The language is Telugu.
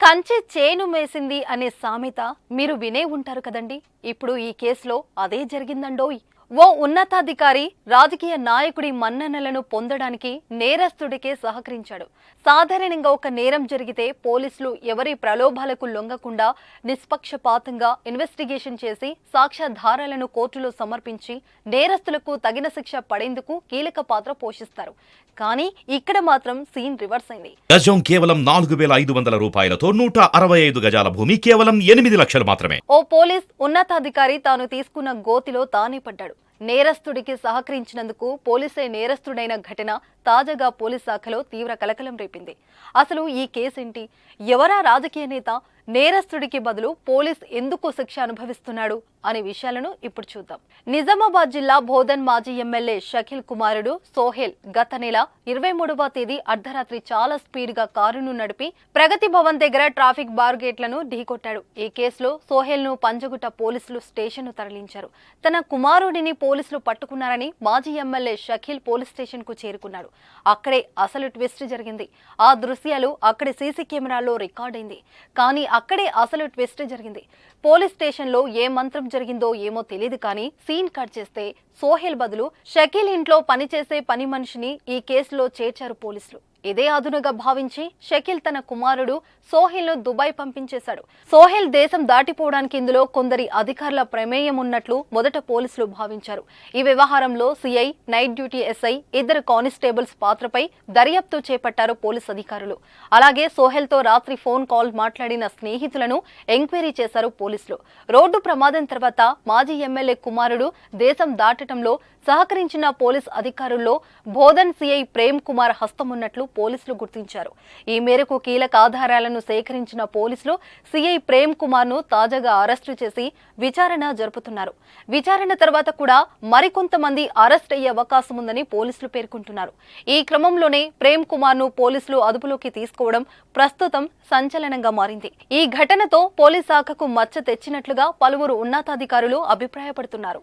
కంచె చేను మేసింది అనే సామెత మీరు వినే ఉంటారు కదండి. ఇప్పుడు ఈ కేసులో అదే జరిగిందండోయ్. ఓ ఉన్నతాధికారి రాజకీయ నాయకుడి మన్ననలను పొందడానికి నేరస్తుడికే సహకరించాడు. సాధారణంగా ఒక నేరం జరిగితే పోలీసులు ఎవరి ప్రలోభాలకు లొంగకుండా నిష్పక్షపాతంగా ఇన్వెస్టిగేషన్ చేసి సాక్ష్యాధారాలను కోర్టులో సమర్పించి నేరస్తులకు తగిన శిక్ష పడేందుకు కీలక పాత్ర పోషిస్తారు. కానీ ఇక్కడ మాత్రం సీన్ రివర్స్ అయింది. గజం కేవలం 4,500 రూపాయలతో 165 గజాల భూమి కేవలం 8 లక్షలు మాత్రమే. ఓ పోలీస్ ఉన్నతాధికారి తాను తీసుకున్న గోతిలో తానే పడ్డాడు. నేరస్తుడికి సహకరించినందుకు పోలీసే నేరస్తుడైన ఘటన తాజాగా పోలీస్ శాఖలో తీవ్ర కలకలం రేపింది. అసలు ఈ కేసేంటి? ఎవరా రాజకీయ నేత? నేరస్తుడికి బదులు పోలీస్ ఎందుకు శిక్ష అనుభవిస్తున్నాడు అనే విషయాలను ఇప్పుడు చూద్దాం. నిజామాబాద్ జిల్లా బోధన్ మాజీ ఎమ్మెల్యే షకీల్ కుమారుడు సోహెల్ గత నెల 23వ తేదీ అర్ధరాత్రి చాలా స్పీడ్ గా కారును నడిపి ప్రగతి భవన్ దగ్గర ట్రాఫిక్ బార్గేట్లను ఢీకొట్టాడు. ఈ కేసులో సోహెల్ ను పంజగుట్ట పోలీసులు స్టేషన్ ను తరలించారు. తన కుమారుడిని పోలీసులు పట్టుకున్నారని మాజీ ఎమ్మెల్యే షకీల్ పోలీస్ స్టేషన్ కు చేరుకున్నాడు. అక్కడే అసలు ట్విస్ట్ జరిగింది. ఆ దృశ్యాలు అక్కడి సీసీ కెమెరాల్లో రికార్డైంది. కానీ అక్కడే అసలు ట్విస్ట్ జరిగింది. పోలీస్ స్టేషన్ లో ఏ మంత్రం జరిగిందో ఏమో తెలియదు, కానీ సీన్ కట్ చేస్తే సోహెల్ బదులు షకీల్ ఇంట్లో పనిచేసే పని మనిషిని ఈ కేసులో చేర్చారు పోలీసులు. ఇదే అదునుగా భావించి షకీల్ తన కుమారుడు సోహెల్ ను దుబాయ్ పంపించేశాడు. సోహెల్ దేశం దాటిపోవడానికి ఇందులో కొందరి అధికారుల ప్రమేయం ఉన్నట్లు మొదట పోలీసులు భావించారు. ఈ వ్యవహారంలో CI, night duty SI, 2 constables పాత్రపై దర్యాప్తు చేపట్టారు పోలీసు అధికారులు. అలాగే సోహెల్ తో రాత్రి ఫోన్ కాల్ మాట్లాడిన స్నేహితులను ఎంక్వైరీ చేశారు పోలీసులు. రోడ్డు ప్రమాదం తర్వాత మాజీ ఎమ్మెల్యే కుమారుడు దేశం దాటడంలో సహకరించిన పోలీస్ అధికారుల్లో బోధన్ సిఐ ప్రేమ్ కుమార్ హస్తం ఉన్నట్లు పోలీసులు గుర్తించారు. ఈ మేరకు కీలక ఆధారాలను సేకరించిన పోలీసులు సిఐ ప్రేమ్ కుమార్ ను తాజాగా అరెస్టు చేసి విచారణ జరుపుతున్నారు. విచారణ తర్వాత కూడా మరికొంతమంది అరెస్ట్ అయ్యే అవకాశం ఉందని పోలీసులు పేర్కొంటున్నారు. ఈ క్రమంలోనే ప్రేమ్ కుమార్ ను పోలీసులు అదుపులోకి తీసుకోవడం ప్రస్తుతం సంచలనంగా మారింది. ఈ ఘటనతో పోలీస్ శాఖకు మచ్చ తెచ్చినట్లుగా పలువురు ఉన్నతాధికారులు అభిప్రాయపడుతున్నారు.